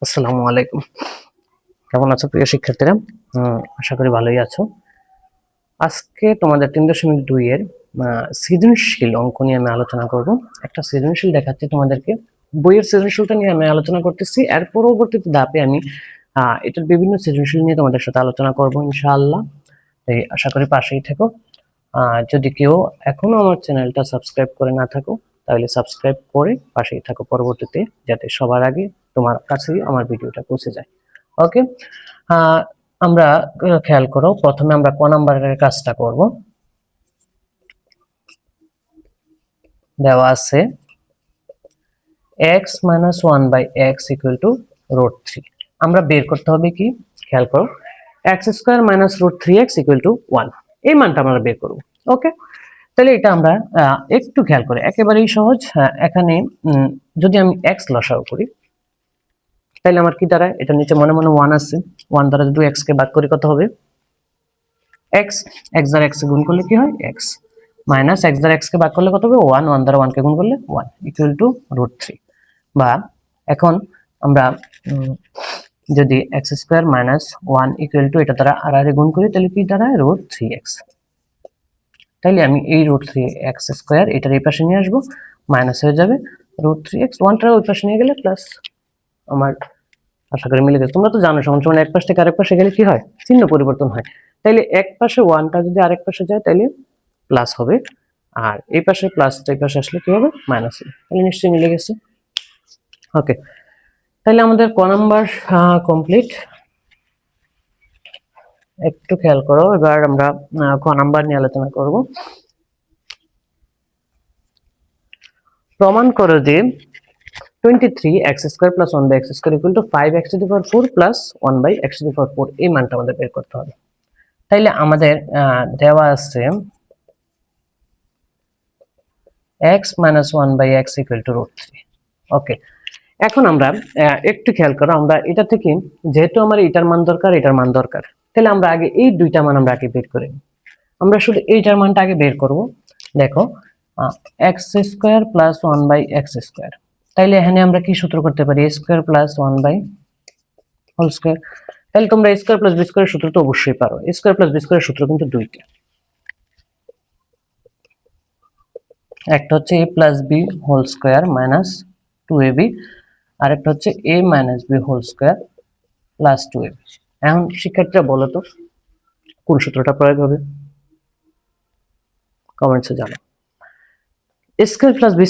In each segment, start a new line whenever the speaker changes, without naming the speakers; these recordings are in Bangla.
আসসালামু আলাইকুম। কেমন আছো প্রিয় শিক্ষার্থীরা? আশা করি ভালোই আছো। আজকে তোমাদের 3.2 এর সৃজনশীল অঙ্ক নিয়ে আমি আলোচনা করব। একটা সৃজনশীল দেখাচ্ছি তোমাদেরকে। বইয়ের সৃজনশীলটা নিয়ে আমি আলোচনা করতেছি। এর পরবর্তীতে ধাপে আমি এটার বিভিন্ন সৃজনশীল নিয়ে তোমাদের সাথে আলোচনা করব ইনশাআল্লাহ। তাই আশা করি পাশেই থেকো। যদি কেউ এখনো আমার চ্যানেলটা সাবস্ক্রাইব করে না থাকো তাহলে সাবস্ক্রাইব করে পাশেই থাকো পরবর্তীতে, যাতে সবার আগে তোমার কাছেই আমার ভিডিওটা পৌঁছে যায়। ওকে, আমরা খেয়াল করো, প্রথমে আমরা ক নাম্বারের কাজটা করব। দেওয়া আছে x - 1/x = √3। আমরা বের করতে হবে কি, খেয়াল করো, x² - √3x = 1। এই মানটা আমরা বের করব। ওকে, তাহলে এটা আমরা একটু খেয়াল করে, একেবারেই সহজ। এখানে যদি আমি x লসাগু করি তাহলে আমার কি দাঁড়ায়, এটা নিচে মনে মনে 1 আছে, 1 দ্বারা যদি x কে ভাগ করি কত হবে, x। x দ্বারা x গুণ করলে কি হয়, x মাইনাস x দ্বারা x কে ভাগ করলে কত হবে, 1। 1 দ্বারা 1 কে গুণ করলে 1 = √3। বা এখন আমরা যদি x² - 1 এটা দ্বারা আর গুণ করি তাহলে কি দাঁড়ায়, √3x। তাইলে আমি এই √3x² এটার এই পাশে নিয়ে আসবো, মাইনাস হয়ে যাবে √3x, 1টার ওই পাশে নিয়ে গেলে প্লাস। আমার আশা করি মিলে গেছে। তোমরা তো জানো সমান সমান এক পাশ থেকে আরেক পাশে গেলে কি হয়, চিহ্ন পরিবর্তন হয়। তাইলে এক পাশে 1টা যদি আরেক পাশে যায় তাইলে প্লাস হবে, আর এই পাশে প্লাসটা এই পাশে আসলে কি হবে, মাইনাস হবে। তাহলে নিশ্চয়ই মিলে গেছে। ওকে, তাহলে আমাদের ক নাম্বার কমপ্লিট। একটু খেয়াল করো, এবার আমরা ক নাম্বার নিয়ে আলোচনা করব। প্রমাণ করো যে 23x² + 1/x² = 5x⁴ + 1/x⁴। এই মানটা আমাদের বের করতে হবে। তাইলে আমাদের দেওয়া আছে x - 1/x = √3। ওকে, এখন আমরা একটু খেয়াল করো, আমরা এটা থেকে যেহেতু আমার এটার মান দরকার, এটার মান দরকার, তাহলে আমরা আগে এই দুইটা মান আমরা আগে বের করি। আমরা শুধু এইটার মানটা আগে বের করব। দেখো, x² + 1/x²। তাইলে এখানে আমরা কি সূত্র করতে পারি, a² + 1/2। তাহলে তোমরা a² + b² এর সূত্র তো অবশ্যই পারো। a² + b² এর সূত্র কিন্তু দুইটা, একটা হচ্ছে a + b² - 2ab, আর একটা হচ্ছে a - b² + 2ab। এখন শিক্ষার্থীরা বলো তো কোন সূত্রটা প্রয়োগ হবে, কমেন্টসে জানাও। a² + b²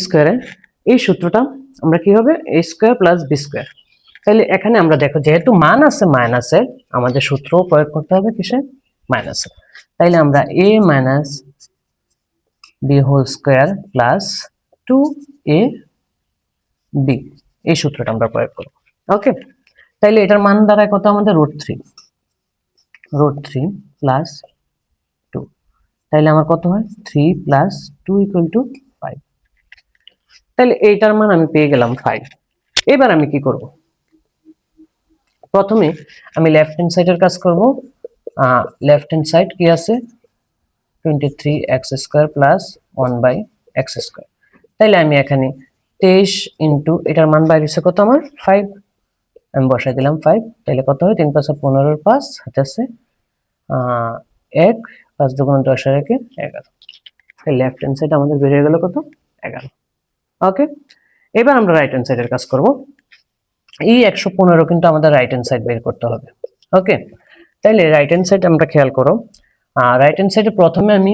এই সূত্রটা আমরা কি হবে, a² + b²। তাহলে এখানে আমরা দেখো যেহেতু মান আছে মাইনাসের, আমাদের সূত্র প্রয়োগ করতে হবে কিসে, মাইনাসে। তাইলে আমরা a - b² + 2ab এই সূত্রটা আমরা প্রয়োগ করব। ওকে, তাইলে এটার মান দাঁড়ায় কত আমাদের, √3 + 2। তাইলে আমার কত হয়, 3 + 2 = 5। তাহলে এইটার মান আমি পেয়ে গেলাম 5। এবার আমি কি করব, প্রথমে আমি লেফট হ্যান্ড সাইডের কাজ করব। লেফট হ্যান্ড সাইড কি আছে, 23x² + 1/x²। তাইলে আমি এখানে 23 ইন্টু এটার মান বাইরেছে কত আমার, 5। আমি বসাই দিলাম 5। তাহলে কত হয়, 3 × 5 = 15, 5 হচ্ছে 1, 5 × 2 = 10, 11। তাহলে লেফট হ্যান্ড সাইড আমাদের বেরিয়ে গেল কত, 11। ওকে, এবার আমরা রাইট হ্যান্ড সাইডের কাজ করব। এই 115 কিন্তু আমাদের রাইট হ্যান্ড সাইড বের করতে হবে। ওকে, তাইলে রাইট হ্যান্ড সাইড আমরা খেয়াল করো, রাইট হ্যান্ড সাইডে প্রথমে আমি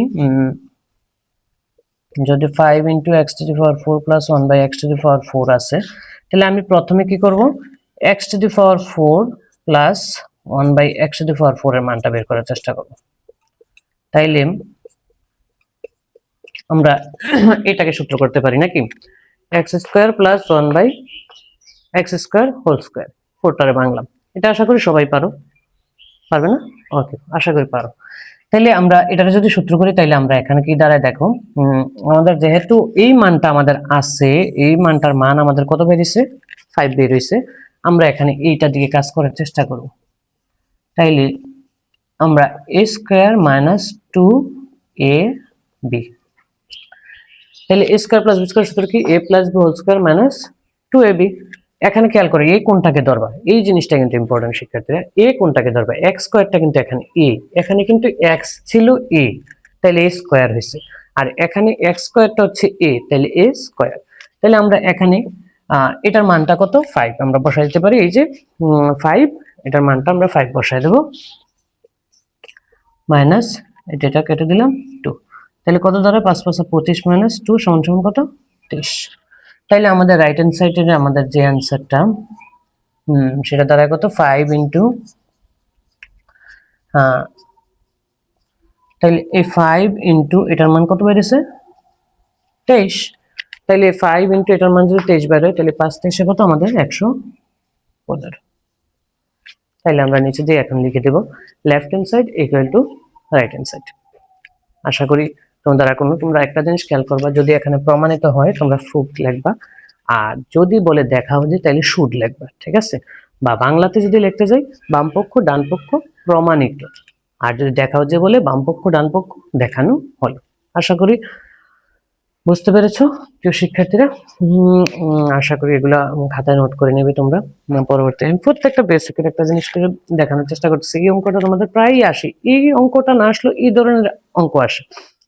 যদি 5 × x⁴ + 1/x⁴ আছে, তাহলে আমি প্রথমে কি করব, x⁴ + 1/x⁴ এর মানটা বের করার চেষ্টা করব। তাইলে আমরা এটাকে সূত্র করতে পারি নাকি, x² + 1/x²², 4টারে বাংলাম। এটা আশা করি সবাই পারো, পারবে না? ওকে, আশা করি পারো। তাহলে আমরা এটাকে যদি সূত্র করি তাহলে আমরা এখানে কি দাঁড়ায় দেখো, আমাদের যেহেতু এই মানটা আমাদের আছে, এই মানটার মান আমাদের কত বেরিয়েছে, 5 বের হইছে। আমরা এখানে এইটা দিকে কাজ করার চেষ্টা করব। তাইলে আমরা a² - 2ab, তাহলে a² + b² সূত্র কি, a + b² - 2ab। এখানে খেয়াল করে এ কোনটাকে ধরবা, এই জিনিসটা কিন্তু ইম্পর্টেন্ট শিক্ষার্থীরা। এ কোনটাকে ধরবা, x স্কয়ারটা কিন্তু এখানে এ, এখানে কিন্তু x ছিল এ, তাহলে a স্কয়ার হয়েছে। আর এখানে x স্কয়ারটা হচ্ছে a, তাহলে a স্কয়ার। তাহলে আমরা এখানে এটার মানটা কত 5 আমরা বসাই দিতে পারি, এই যে 5, এটার মানটা আমরা 5 বসাই দেব, মাইনাস এটা কেটে দিলাম 2। তাহলে কত দাঁড়ায় 5 5 25 মাইনাস 2 সমান সমান কত 23। তাহলে আমাদের রাইট হ্যান্ড সাইডে আমাদের যে অ্যান্সারটা সেটা দাঁড়ায় কত 5 ইন্টু তাহলে এই 5 ইন্টু এটার মান কত বেরিয়েছে 23। তাহলে 5 ইন্টু এটার মান যদি 23 বের হয় তাহলে 5 23 কত আমাদের 115। তাহলে আমরা নিচে দিয়ে এখন লিখে দেব left hand side equal to right hand side. আশা করি তোমরা একটা জিনিস খেয়াল করবা, যদি এখানে প্রমাণিত হয় তোমরা প্রুফ লিখবা, আর যদি বলে দেখা হয় তাহলে শুড লিখবা, ঠিক আছে? বা বাংলাতে যদি লিখতে যাই বামপক্ষ ডানপক্ষ প্রমাণিত, আর যদি দেখা হচ্ছে বলে বামপক্ষ ডানপক্ষ দেখানো হলো। আশা করি বুঝতে পেরেছো প্রিয় শিক্ষার্থীরা। আশা করি এগুলা খাতায় নোট করে নেবে তোমরা। পরবর্তী আমি প্রত্যেকটা বেসিকের একটা জিনিস করে দেখানোর চেষ্টা করতেছি। এই অঙ্কটা তোমাদের প্রায়ই আসে, এই অঙ্কটা না আসলে এই ধরনের অঙ্ক আসে।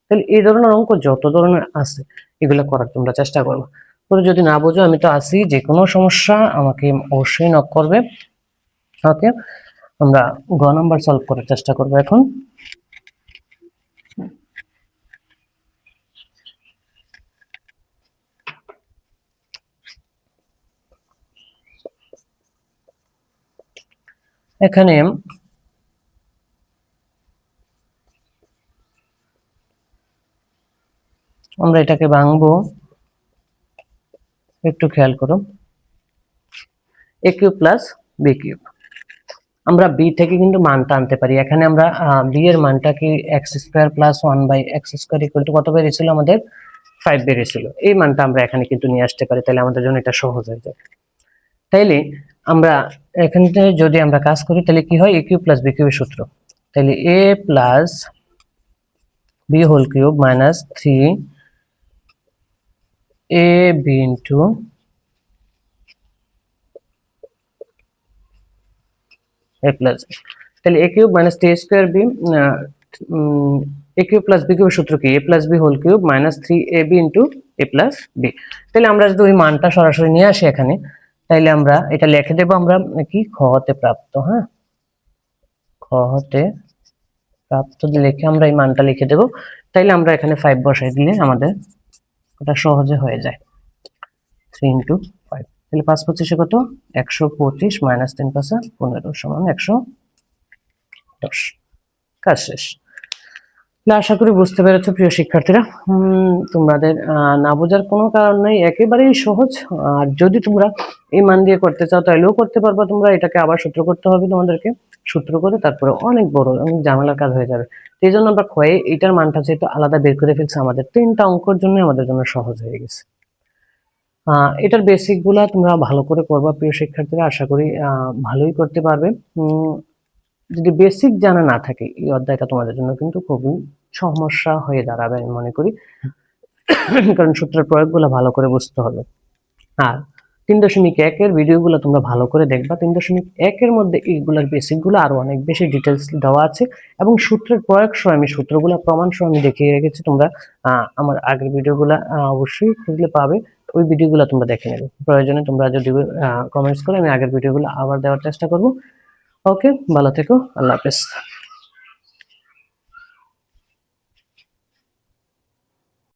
তাহলে এই ধরনের অঙ্ক যত ধরনের আছে এগুলো করার তোমরা চেষ্টা করবে। পরে যদি না বোঝো আমি তো আছি, যে কোনো সমস্যা আমাকে অবশ্যই নক করবে। ওকে, আমরা গ নাম্বার সলভ করার চেষ্টা করবো এখন। এখানে আমরা এটাকে ভাঙবো, একটু খেয়াল করো। a cube plus b cube, আমরা b থেকে কিন্তু মানটা আনতে পারি। এখানে আমরা b এর মানটা কি x square plus 1/x square equal to কত বেরিয়েছিল আমাদের 5 বেরিয়েছিল। এই মানটা আমরা এখানে কিন্তু নিয়ে আসতে পারি, তাহলে আমাদের জন্য এটা সহজ হয়ে যায়। তাইলে আমরা এখানে যদি আমরা কাজ করি তাহলে কি হয়, a কিউব প্লাস b কিউবের সূত্র, তাহলে a plus b whole cube minus 3ab into a plus, তাহলে a cube minus 3a square b, a cube plus b কিউবের সূত্র কি a plus b whole cube minus 3ab into a plus b। তাহলে আমরা যদি ওই মানটা সরাসরি নিয়ে আসি এখানে, তাইলে আমরা এটা লিখে দেব আমরা কি খ হতে প্রাপ্ত, হ্যাঁ খ হতে প্রাপ্ত লিখে আমরা এই মানটা লিখে দেব। তাইলে আমরা এখানে 5 বসাই দিলে আমাদের ওটা সহজে হয়ে যায়। 3 ইন্টু 5, তাহলে 5 25 কত 125 মাইনাস 3 5 15 সমান 110। কাজ শেষ। আশা করি বুঝতে পেরেছো প্রিয় শিক্ষার্থীরা। তোমাদের না বোঝার কোনো কারণ নাই, একেবারেই সহজ। আর যদি তোমরা এই মান দিয়ে করতে চাও তাহলেও করতে পারবা তোমরা, এটাকে আবার সূত্র করতে হবে তোমাদেরকে, সূত্র করে তারপরে অনেক বড় অনেক ঝামেলার কাজ হয়ে যাবে। এই জন্য আমরা ক্ষয়ে এইটার মানটা যেহেতু আলাদা বের করে ফেলছি, আমাদের 3টা অঙ্কের জন্য আমাদের জন্য সহজ হয়ে গেছে। এটার বেসিক গুলা তোমরা ভালো করে করবা প্রিয় শিক্ষার্থীরা, আশা করি ভালোই করতে পারবে। যদি বেসিক জানা না থাকে এই অধ্যায়টা তোমাদের জন্য কিন্তু খুবই সমস্যা হয়ে দাঁড়াবে আমি মনে করি, কারণ সূত্রের প্রয়োগগুলো ভালো করে বুঝতে হবে। আর 3.1 এর ভিডিওগুলো তোমরা ভালো করে দেখবা। 3.1 এর মধ্যে এইগুলোর বেসিক গুলো আরো অনেক বেশি ডিটেলস দেওয়া আছে, এবং সূত্রের প্রয়োগ সহ আমি সূত্রগুলো প্রমাণ সহ আমি দেখিয়ে রেখেছি। তোমরা আমার আগের ভিডিওগুলো অবশ্যই খুঁজলে পাবে, ওই ভিডিওগুলো তোমরা দেখে নেবে। প্রয়োজনে তোমরা যদি কমেন্টস করে আমি আগের ভিডিওগুলো আবার দেওয়ার চেষ্টা করব। ওকে, ভালো থেকো, আল্লাহ হাফেজ।